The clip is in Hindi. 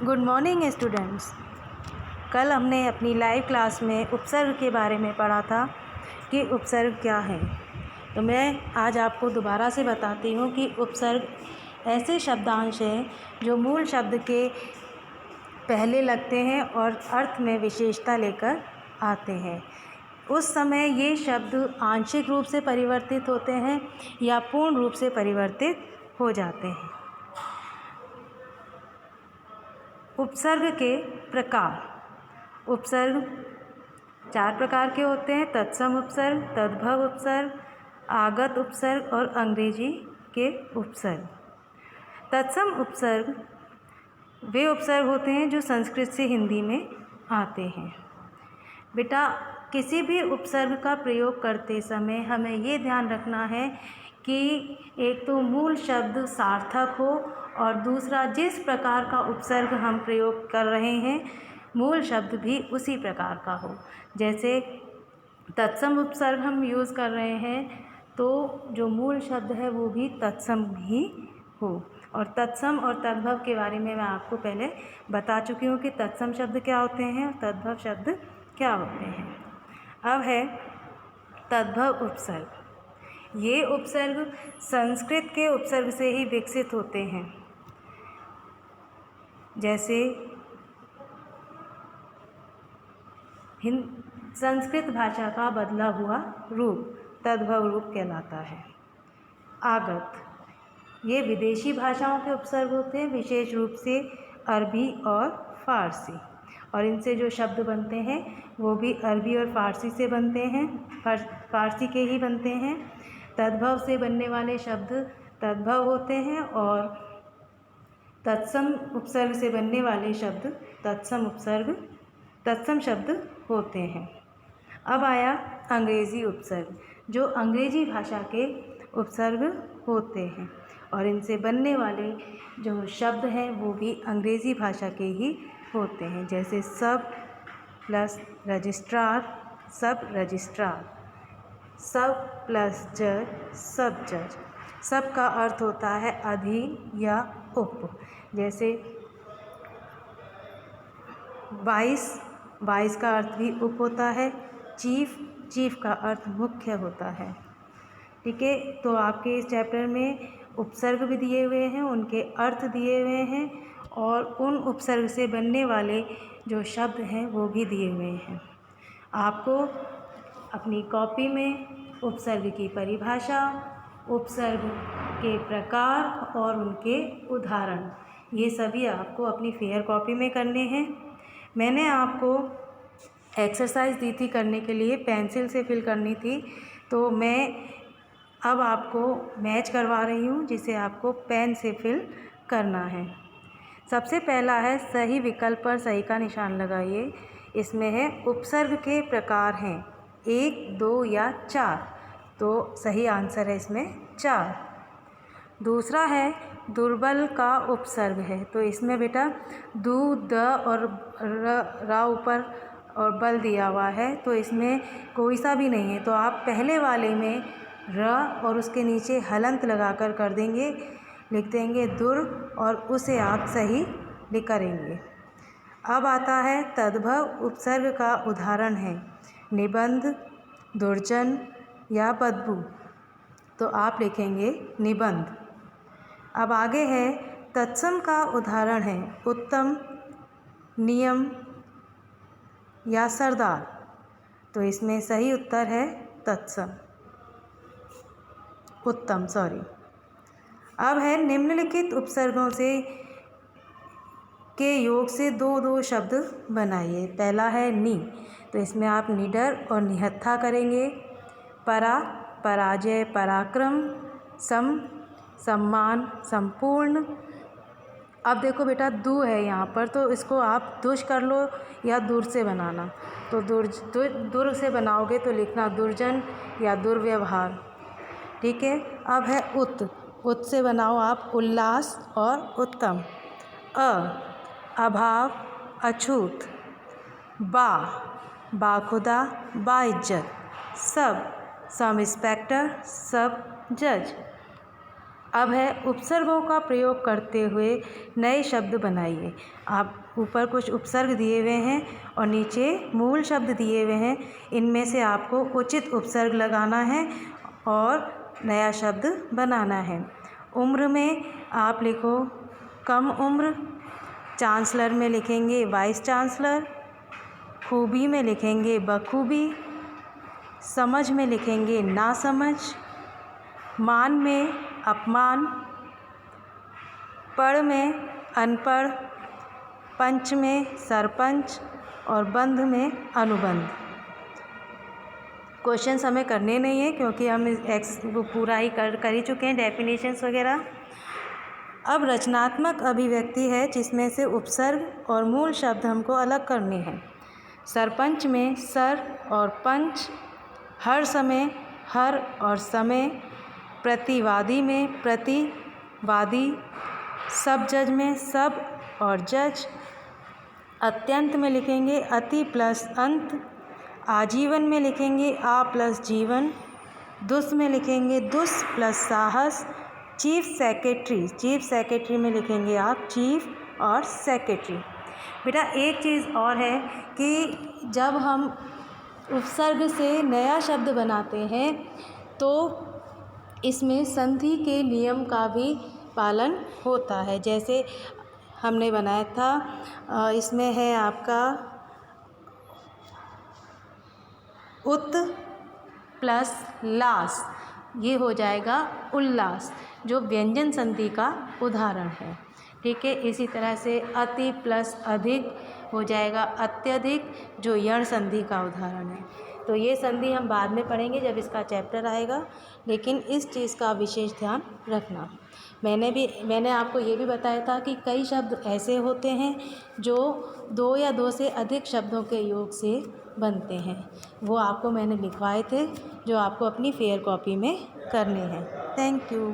Good morning students. कल हमने अपनी लाइव क्लास में उपसर्ग के बारे में पढ़ा था कि उपसर्ग क्या है। तो मैं आज आपको दोबारा से बताती हूँ कि उपसर्ग ऐसे शब्दांश हैं जो मूल शब्द के पहले लगते हैं और अर्थ में विशेषता लेकर आते हैं। उस समय ये शब्द आंशिक रूप से परिवर्तित होते हैं या पूर्ण रूप से परिवर्तित हो जाते हैं। उपसर्ग के प्रकार। उपसर्ग 4 प्रकार के होते हैं: तत्सम उपसर्ग, तद्भव उपसर्ग, आगत उपसर्ग और अंग्रेजी के उपसर्ग। तत्सम उपसर्ग वे उपसर्ग होते हैं जो संस्कृत से हिंदी में आते हैं। बेटा, किसी भी उपसर्ग का प्रयोग करते समय हमें ये ध्यान रखना है कि एक तो मूल शब्द सार्थक हो और दूसरा जिस प्रकार का उपसर्ग हम प्रयोग कर रहे हैं मूल शब्द भी उसी प्रकार का हो। जैसे तत्सम उपसर्ग हम यूज़ कर रहे हैं तो जो मूल शब्द है वो भी तत्सम ही हो। और तत्सम और तद्भव के बारे में मैं आपको पहले बता चुकी हूँ कि तत्सम शब्द क्या होते हैं और तद्भव शब्द क्या होते हैं। अब है तद्भव उपसर्ग। ये उपसर्ग संस्कृत के उपसर्ग से ही विकसित होते हैं। जैसे संस्कृत भाषा का बदला हुआ रूप तद्भव रूप कहलाता है। आगत, ये विदेशी भाषाओं के उपसर्ग होते हैं, विशेष रूप से अरबी और फ़ारसी, और इनसे जो शब्द बनते हैं वो भी अरबी और फ़ारसी से बनते हैं, फ़ारसी के ही बनते हैं। तद्भव से बनने वाले शब्द तद्भव होते हैं और तत्सम उपसर्ग से बनने वाले शब्द तत्सम शब्द होते हैं। अब आया अंग्रेज़ी उपसर्ग, जो अंग्रेजी भाषा के उपसर्ग होते हैं और इनसे बनने वाले जो शब्द हैं वो भी अंग्रेज़ी भाषा के ही होते हैं। जैसे सब प्लस रजिस्ट्रार, सब रजिस्ट्रार, सब प्लस जज, सब जज। सब का अर्थ होता है अधीन या उप। जैसे 22 का अर्थ भी उप होता है। चीफ का अर्थ मुख्य होता है। ठीक है, तो आपके इस चैप्टर में उपसर्ग भी दिए हुए हैं, उनके अर्थ दिए हुए हैं और उन उपसर्ग से बनने वाले जो शब्द हैं वो भी दिए हुए हैं। आपको अपनी कॉपी में उपसर्ग की परिभाषा, उपसर्ग के प्रकार और उनके उदाहरण, ये सभी आपको अपनी फेयर कॉपी में करने हैं। मैंने आपको एक्सरसाइज दी थी करने के लिए, पेंसिल से फिल करनी थी, तो मैं अब आपको मैच करवा रही हूँ जिसे आपको पेन से फिल करना है। सबसे पहला है सही विकल्प पर सही का निशान लगाइए। इसमें है उपसर्ग के प्रकार हैं 1, 2 या 4, तो सही आंसर है इसमें 4। दूसरा है दुर्बल का उपसर्ग है, तो इसमें बेटा दू, द और रा ऊपर और बल दिया हुआ है, तो इसमें कोई सा भी नहीं है। तो आप पहले वाले में र और उसके नीचे हलंत लगाकर कर देंगे, लिख देंगे दुर और उसे आप सही लिख करेंगे। अब आता है तद्भव उपसर्ग का उदाहरण है निबंध, दुर्जन या बदबू, तो आप लिखेंगे निबंध। अब आगे है तत्सम का उदाहरण है उत्तम, नियम या सरदार, तो इसमें सही उत्तर है उत्तम। अब है निम्नलिखित उपसर्गों से के योग से 2 शब्द बनाइए। पहला है नी, तो इसमें आप निडर और निहत्था करेंगे। परा, पराजय, पराक्रम। सम, सम्मान, संपूर्ण। अब देखो बेटा दू है यहाँ पर, तो इसको आप दुष कर लो या दूर से बनाना, तो दूर से बनाओगे तो लिखना दुर्जन या दुर्व्यवहार। ठीक है। अब है उत से बनाओ आप उल्लास और उत्तम। अभाव, अछूत। बाखुदा, बाइज्जत। सब इंस्पेक्टर, सब जज। अब है उपसर्गों का प्रयोग करते हुए नए शब्द बनाइए। आप ऊपर कुछ उपसर्ग दिए हुए हैं और नीचे मूल शब्द दिए हुए हैं। इनमें से आपको उचित उपसर्ग लगाना है और नया शब्द बनाना है। उम्र में आप लिखो कम उम्र, चांसलर में लिखेंगे वाइस चांसलर, खूबी में लिखेंगे बखूबी, समझ में लिखेंगे नासमझ, मान में अपमान, पढ़ में अनपढ़, पंच में सरपंच और बंध में अनुबंध। क्वेश्चंस हमें करने नहीं है क्योंकि हम वो पूरा ही कर ही चुके हैं डेफिनेशंस वगैरह। अब रचनात्मक अभिव्यक्ति है जिसमें से उपसर्ग और मूल शब्द हमको अलग करने हैं। सरपंच में सर और पंच, हर समय हर और समय, प्रतिवादी में प्रतिवादी, सब जज में सब और जज, अत्यंत में लिखेंगे अति प्लस अंत, आजीवन में लिखेंगे आ प्लस जीवन, दुस में लिखेंगे दुस प्लस साहस, चीफ सेक्रेटरी में लिखेंगे आप चीफ और सेक्रेटरी। बेटा एक चीज़ और है कि जब हम उपसर्ग से नया शब्द बनाते हैं तो इसमें संधि के नियम का भी पालन होता है। जैसे हमने बनाया था, इसमें है आपका उत प्लस लास, ये हो जाएगा उल्लास, जो व्यंजन संधि का उदाहरण है। ठीक है, इसी तरह से अति प्लस अधिक हो जाएगा अत्यधिक, जो यण संधि का उदाहरण है। तो ये संधि हम बाद में पढ़ेंगे जब इसका चैप्टर आएगा, लेकिन इस चीज़ का विशेष ध्यान रखना। मैंने आपको ये भी बताया था कि कई शब्द ऐसे होते हैं जो दो या दो से अधिक शब्दों के योग से बनते हैं। वो आपको मैंने लिखवाए थे जो आपको अपनी फेयर कॉपी में करने हैं। Thank you.